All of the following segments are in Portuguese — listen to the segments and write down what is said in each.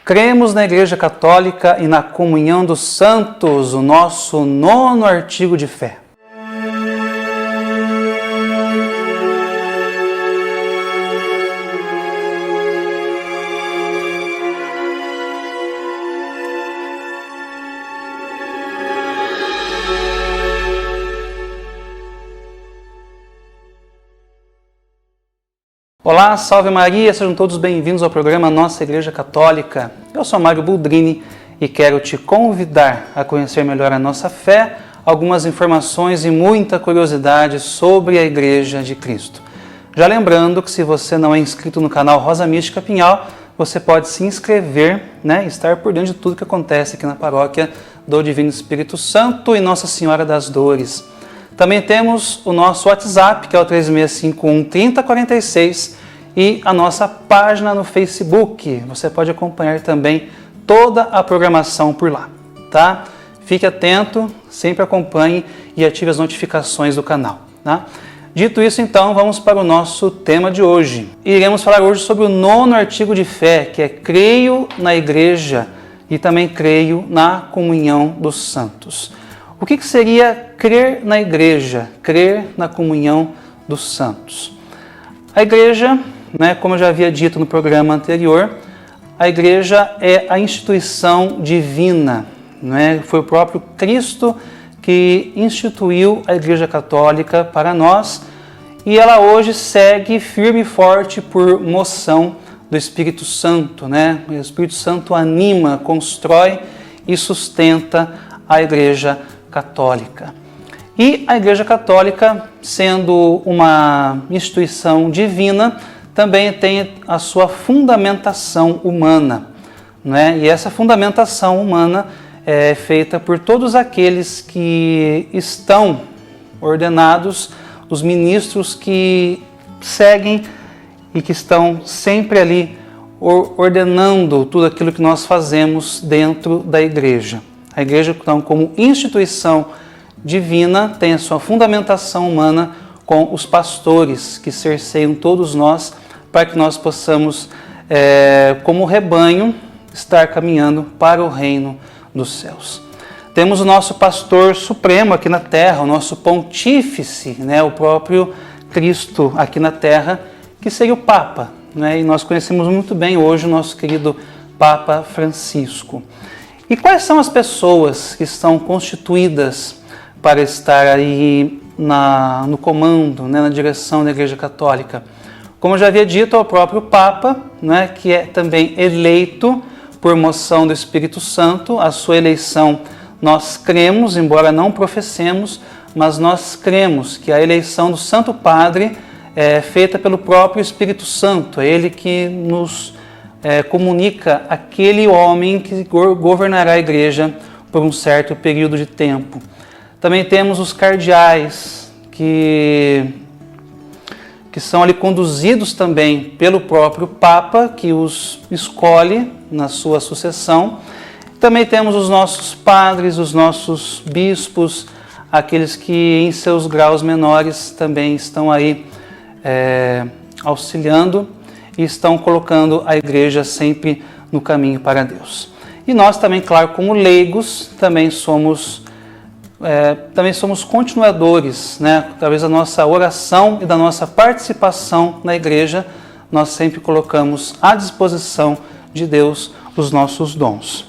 Cremos na Igreja Católica e na comunhão dos santos, o nosso 9º artigo de fé. Olá, salve Maria, sejam todos bem-vindos ao programa Nossa Igreja Católica. Eu sou Mário Boldrini e quero te convidar a conhecer melhor a nossa fé, algumas informações e muita curiosidade sobre a Igreja de Cristo. Já lembrando que se você não é inscrito no canal Rosa Mística Pinhal, você pode se inscrever, e estar por dentro de tudo que acontece aqui na paróquia do Divino Espírito Santo e Nossa Senhora das Dores. Também temos o nosso WhatsApp, que é o 3651 3046, e a nossa página no Facebook. Você pode acompanhar também toda a programação por lá, tá? Fique atento, sempre acompanhe e ative as notificações do canal, tá? Dito isso, então, vamos para o nosso tema de hoje. Iremos falar hoje sobre o 9º artigo de fé, que é creio na Igreja e também creio na comunhão dos santos. O que seria crer na Igreja, crer na comunhão dos santos? A Igreja, como eu já havia dito no programa anterior, a Igreja é a instituição divina. Foi o próprio Cristo que instituiu a Igreja Católica para nós e ela hoje segue firme e forte por moção do Espírito Santo. O Espírito Santo anima, constrói e sustenta a Igreja Católica. E a Igreja Católica, sendo uma instituição divina, também tem a sua fundamentação humana. E essa fundamentação humana é feita por todos aqueles que estão ordenados, os ministros que seguem e que estão sempre ali ordenando tudo aquilo que nós fazemos dentro da Igreja. A Igreja, então, como instituição divina, tem a sua fundamentação humana com os pastores que cerceiam todos nós para que nós possamos, como rebanho, estar caminhando para o reino dos céus. Temos o nosso pastor supremo aqui na terra, o nosso pontífice, o próprio Cristo aqui na terra, que seria o Papa. E nós conhecemos muito bem hoje o nosso querido Papa Francisco. E quais são as pessoas que estão constituídas para estar aí no comando, na direção da Igreja Católica? Como eu já havia dito, é o próprio Papa, que é também eleito por moção do Espírito Santo. A sua eleição nós cremos, embora não professemos, mas nós cremos que a eleição do Santo Padre é feita pelo próprio Espírito Santo. É ele que nos comunica aquele homem que governará a Igreja por um certo período de tempo. Também temos os cardeais, que são ali conduzidos também pelo próprio Papa, que os escolhe na sua sucessão. Também temos os nossos padres, os nossos bispos, aqueles que em seus graus menores também estão aí auxiliando e estão colocando a Igreja sempre no caminho para Deus. E nós também, claro, como leigos, também somos continuadores, através da nossa oração e da nossa participação na Igreja, nós sempre colocamos à disposição de Deus os nossos dons.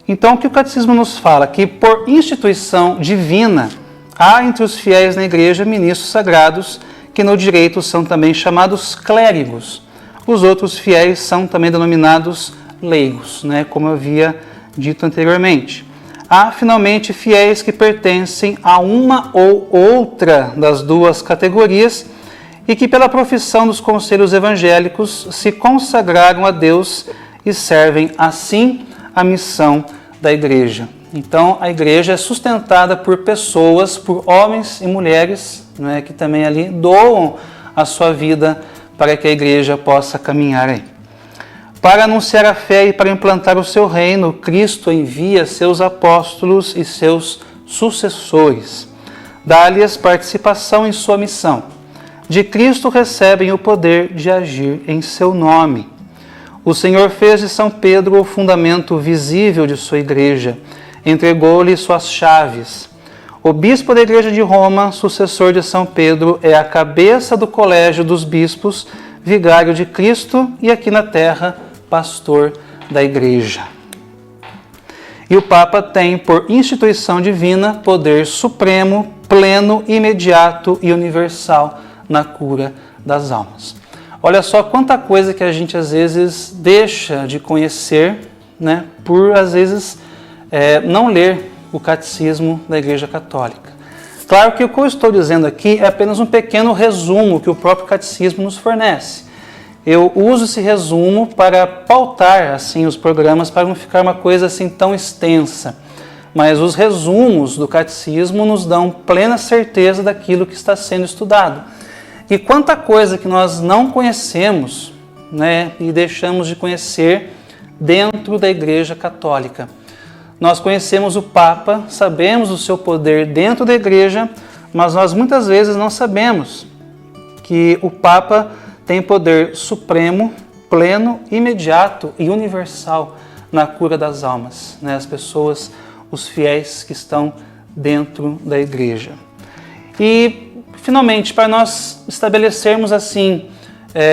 Então, o que o Catecismo nos fala? Que por instituição divina, há entre os fiéis na Igreja ministros sagrados, que no direito são também chamados clérigos. Os outros fiéis são também denominados leigos, como eu havia dito anteriormente. Há, finalmente, fiéis que pertencem a uma ou outra das duas categorias e que, pela profissão dos conselhos evangélicos, se consagraram a Deus e servem, assim, a missão da Igreja. Então, a Igreja é sustentada por pessoas, por homens e mulheres, que também ali doam a sua vida para que a Igreja possa caminhar aí. Para anunciar a fé e para implantar o seu reino, Cristo envia seus apóstolos e seus sucessores. Dá-lhes participação em sua missão. De Cristo recebem o poder de agir em seu nome. O Senhor fez de São Pedro o fundamento visível de sua igreja, entregou-lhe suas chaves. O bispo da Igreja de Roma, sucessor de São Pedro, é a cabeça do colégio dos bispos, vigário de Cristo e aqui na terra, pastor da Igreja. E o Papa tem, por instituição divina, poder supremo, pleno, imediato e universal na cura das almas. Olha só quanta coisa que a gente às vezes deixa de conhecer, né, por às vezes não ler o catecismo da Igreja Católica. Claro que o que eu estou dizendo aqui é apenas um pequeno resumo que o próprio catecismo nos fornece. Eu uso esse resumo para pautar assim os programas para não ficar uma coisa assim tão extensa. Mas os resumos do catecismo nos dão plena certeza daquilo que está sendo estudado. E quanta coisa que nós não conhecemos, né, e deixamos de conhecer dentro da Igreja Católica. Nós conhecemos o Papa, sabemos o seu poder dentro da Igreja, mas nós muitas vezes não sabemos que o Papa tem poder supremo, pleno, imediato e universal na cura das almas, né? As pessoas, os fiéis que estão dentro da Igreja. E, finalmente, para nós estabelecermos assim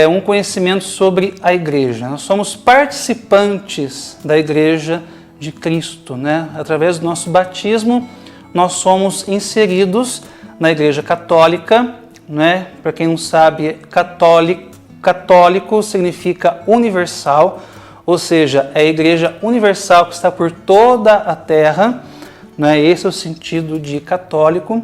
um conhecimento sobre a Igreja, nós somos participantes da Igreja de Cristo, né? Através do nosso batismo, nós somos inseridos na Igreja Católica, né? Para quem não sabe, católico significa universal, ou seja, é a Igreja universal que está por toda a terra, né? Esse é o sentido de católico.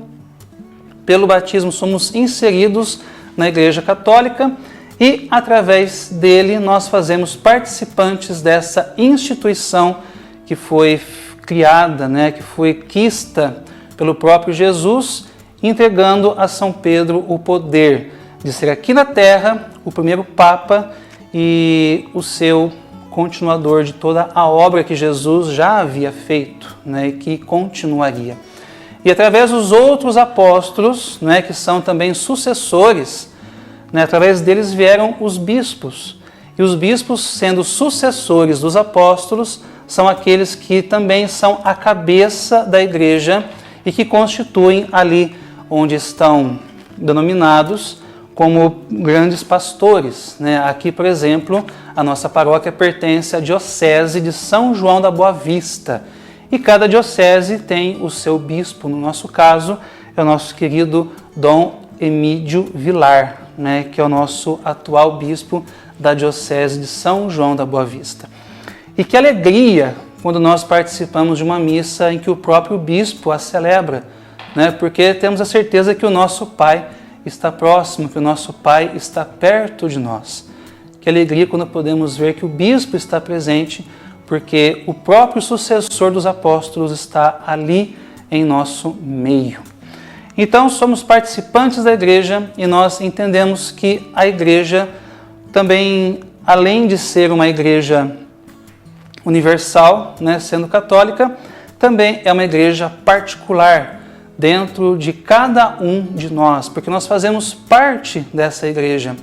Pelo batismo somos inseridos na Igreja Católica e através dele nós fazemos participantes dessa instituição que foi criada, né, que foi quista pelo próprio Jesus, entregando a São Pedro o poder de ser aqui na terra o primeiro Papa e o seu continuador de toda a obra que Jesus já havia feito, né, e que continuaria. E através dos outros apóstolos, né, que são também sucessores, né, através deles vieram os bispos. E os bispos, sendo sucessores dos apóstolos, são aqueles que também são a cabeça da igreja e que constituem ali onde estão denominados como grandes pastores, né? Aqui, por exemplo, a nossa paróquia pertence à Diocese de São João da Boa Vista. E cada diocese tem o seu bispo. No nosso caso, é o nosso querido Dom Emídio Vilar, né? Que é o nosso atual bispo da Diocese de São João da Boa Vista. E que alegria quando nós participamos de uma missa em que o próprio bispo a celebra, né? Porque temos a certeza que o nosso Pai está próximo, que o nosso Pai está perto de nós. Que alegria quando podemos ver que o bispo está presente, porque o próprio sucessor dos apóstolos está ali em nosso meio. Então, somos participantes da igreja e nós entendemos que a igreja também, além de ser uma igreja universal, né, sendo católica, também é uma igreja particular dentro de cada um de nós, porque nós fazemos parte dessa igreja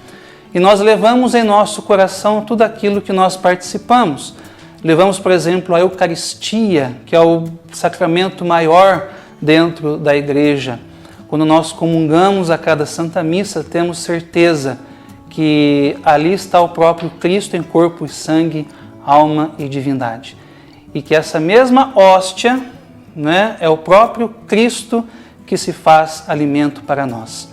e nós levamos em nosso coração tudo aquilo que nós participamos. Levamos, por exemplo, a Eucaristia, que é o sacramento maior dentro da igreja. Quando nós comungamos a cada Santa Missa, temos certeza que ali está o próprio Cristo em corpo e sangue, alma e divindade. E que essa mesma hóstia, né, é o próprio Cristo que se faz alimento para nós.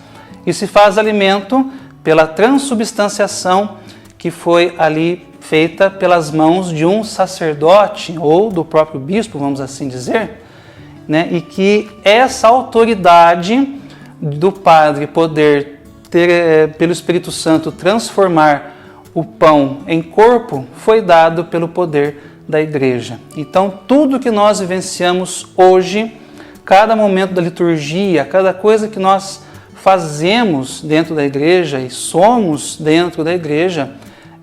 E se faz alimento pela transubstanciação que foi ali feita pelas mãos de um sacerdote ou do próprio bispo, vamos assim dizer, né? E que essa autoridade do Padre poder ter, pelo Espírito Santo, transformar o pão em corpo, foi dado pelo poder da igreja. Então, tudo que nós vivenciamos hoje, cada momento da liturgia, cada coisa que nós fazemos dentro da igreja e somos dentro da igreja,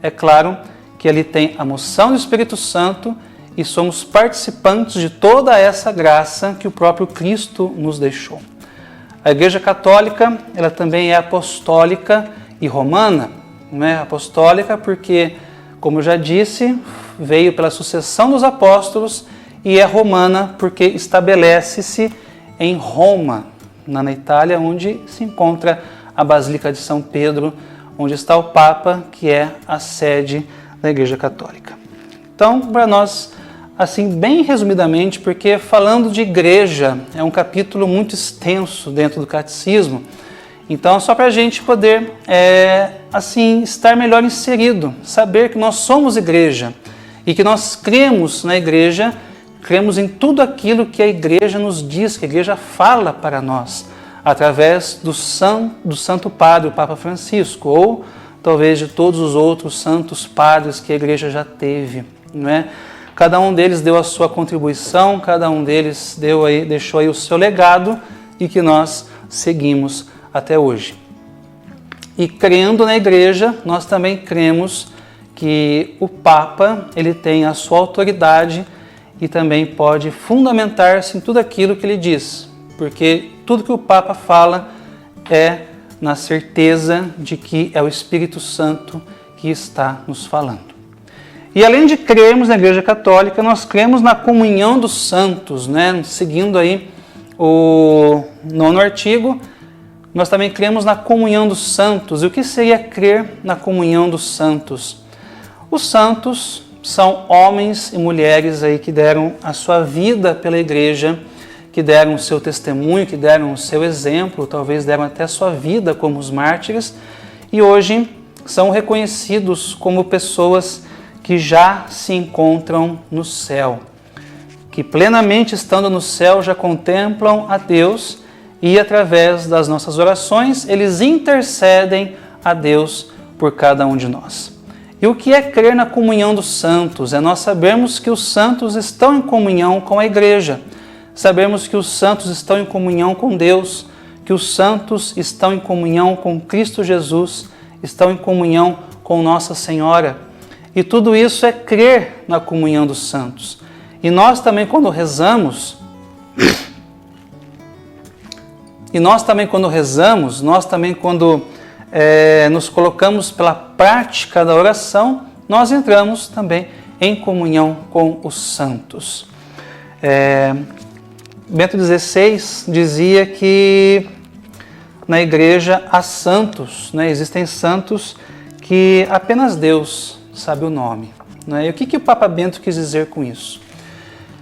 é claro que ali tem a moção do Espírito Santo e somos participantes de toda essa graça que o próprio Cristo nos deixou. A Igreja Católica, ela também é apostólica e romana, né? Apostólica porque como eu já disse, veio pela sucessão dos apóstolos e é romana porque estabelece-se em Roma, na Itália, onde se encontra a Basílica de São Pedro, onde está o Papa, que é a sede da Igreja Católica. Então, para nós, assim, bem resumidamente, porque falando de igreja é um capítulo muito extenso dentro do catecismo, então só para a gente poder, assim, estar melhor inserido, saber que nós somos igreja e que nós cremos na igreja, cremos em tudo aquilo que a igreja nos diz, que a igreja fala para nós, através do Santo Padre, o Papa Francisco, ou talvez de todos os outros santos padres que a igreja já teve, não é? Cada um deles deu a sua contribuição, cada um deles deixou aí o seu legado e que nós seguimos até hoje. E crendo na igreja, nós também cremos que o Papa ele tem a sua autoridade e também pode fundamentar-se em tudo aquilo que ele diz, porque tudo que o Papa fala é na certeza de que é o Espírito Santo que está nos falando. E além de crermos na Igreja Católica, nós cremos na comunhão dos santos, né? Seguindo aí o 9º artigo, nós também cremos na comunhão dos santos. E o que seria crer na comunhão dos santos? Os santos são homens e mulheres aí que deram a sua vida pela Igreja, que deram o seu testemunho, que deram o seu exemplo, talvez deram até a sua vida como os mártires, e hoje são reconhecidos como pessoas que já se encontram no céu, que plenamente estando no céu já contemplam a Deus e através das nossas orações eles intercedem a Deus por cada um de nós. E o que é crer na comunhão dos santos? É nós sabermos que os santos estão em comunhão com a igreja, sabemos que os santos estão em comunhão com Deus, que os santos estão em comunhão com Cristo Jesus, estão em comunhão com Nossa Senhora. E tudo isso é crer na comunhão dos santos. E nós também quando rezamos, nós também quando nos colocamos pela prática da oração, nós entramos também em comunhão com os santos. Bento XVI dizia que na igreja há santos, né? Existem santos que apenas Deus sabe o nome, né? E o que o Papa Bento quis dizer com isso?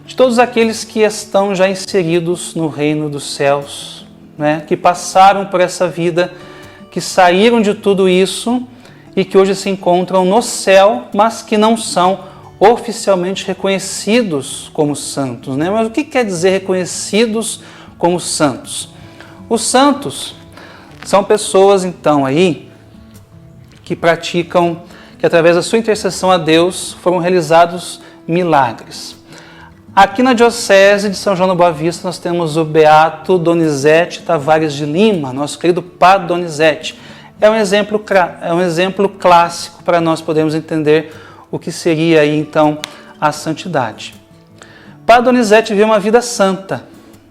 De todos aqueles que estão já inseridos no reino dos céus, né? Que passaram por essa vida, que saíram de tudo isso e que hoje se encontram no céu, mas que não são oficialmente reconhecidos como santos, né? Mas o que quer dizer reconhecidos como santos? Os santos são pessoas, então, aí que praticam, que através da sua intercessão a Deus foram realizados milagres. Aqui na Diocese de São João da Boa Vista nós temos o Beato Donizete Tavares de Lima, nosso querido Padre Donizete. É um exemplo clássico para nós podermos entender o que seria aí então a santidade. Padre Donizete viveu uma vida santa,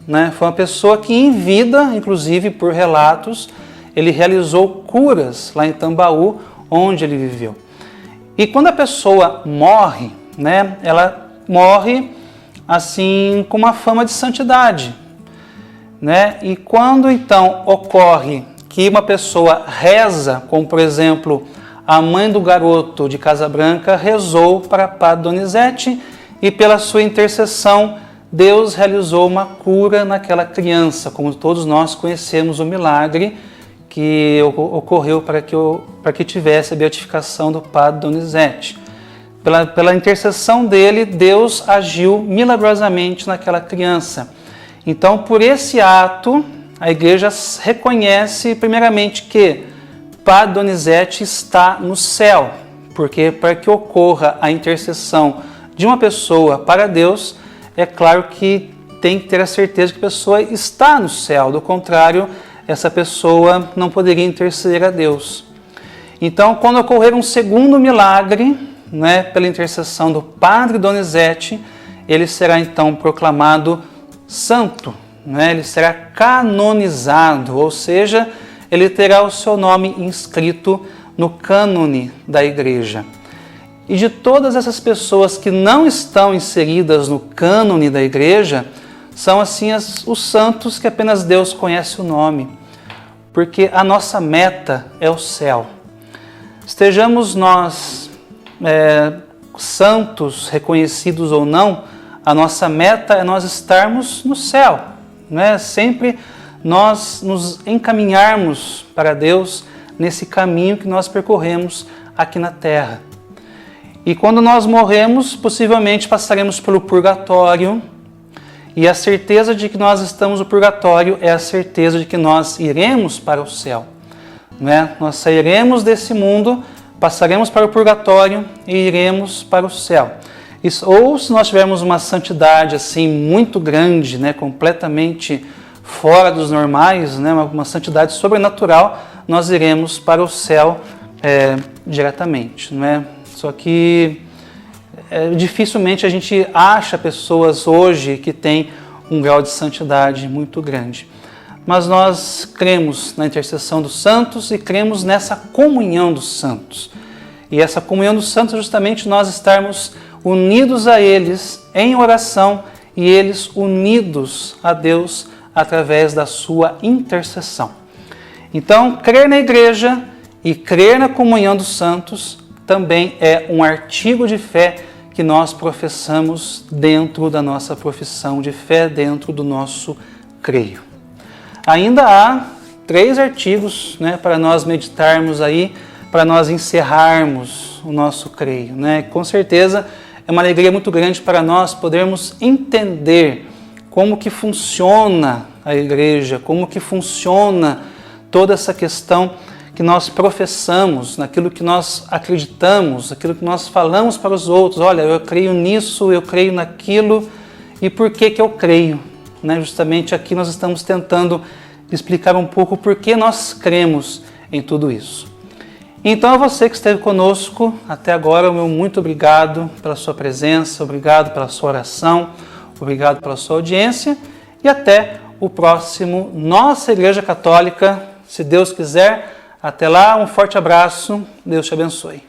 né? Foi uma pessoa que em vida, inclusive por relatos, ele realizou curas lá em Tambaú, onde ele viveu. E quando a pessoa morre, né, ela morre assim com uma fama de santidade, né? E quando então ocorre que uma pessoa reza, como por exemplo a mãe do garoto de Casa Branca rezou para Padre Donizete e pela sua intercessão Deus realizou uma cura naquela criança, como todos nós conhecemos o milagre que ocorreu para que tivesse a beatificação do Padre Donizete. Pela intercessão dele, Deus agiu milagrosamente naquela criança. Então, por esse ato, a Igreja reconhece primeiramente que Padre Donizete está no céu, porque para que ocorra a intercessão de uma pessoa para Deus, é claro que tem que ter a certeza que a pessoa está no céu, do contrário, essa pessoa não poderia interceder a Deus. Então, quando ocorrer um segundo milagre, né, pela intercessão do Padre Donizete, ele será então proclamado santo, né? Ele será canonizado, ou seja, ele terá o seu nome inscrito no cânone da Igreja. E de todas essas pessoas que não estão inseridas no cânone da igreja, são assim os santos que apenas Deus conhece o nome, porque a nossa meta é o céu. Estejamos nós santos, reconhecidos ou não, a nossa meta é nós estarmos no céu, né? Sempre nós nos encaminharmos para Deus nesse caminho que nós percorremos aqui na terra. E quando nós morremos, possivelmente passaremos pelo purgatório, e a certeza de que nós estamos no purgatório é a certeza de que nós iremos para o céu, né? Nós sairemos desse mundo, passaremos para o purgatório e iremos para o céu. Ou se nós tivermos uma santidade assim muito grande, né, completamente fora dos normais, né, uma santidade sobrenatural, nós iremos para o céu diretamente, não é? Só que dificilmente a gente acha pessoas hoje que têm um grau de santidade muito grande. Mas nós cremos na intercessão dos santos e cremos nessa comunhão dos santos. E essa comunhão dos santos é justamente nós estarmos unidos a eles em oração e eles unidos a Deus através da sua intercessão. Então, crer na igreja e crer na comunhão dos santos também é um artigo de fé que nós professamos dentro da nossa profissão de fé, dentro do nosso creio. Ainda há 3 artigos, né, para nós meditarmos aí, para nós encerrarmos o nosso creio, né? Com certeza é uma alegria muito grande para nós podermos entender como que funciona a igreja, como que funciona toda essa questão que nós professamos, naquilo que nós acreditamos, aquilo que nós falamos para os outros. Olha, eu creio nisso, eu creio naquilo, e por que que eu creio? Né? Justamente aqui nós estamos tentando explicar um pouco por que nós cremos em tudo isso. Então, a você que esteve conosco até agora, o meu muito obrigado pela sua presença, obrigado pela sua oração, obrigado pela sua audiência, e até o próximo Nossa Igreja Católica, se Deus quiser. Até lá, um forte abraço, Deus te abençoe.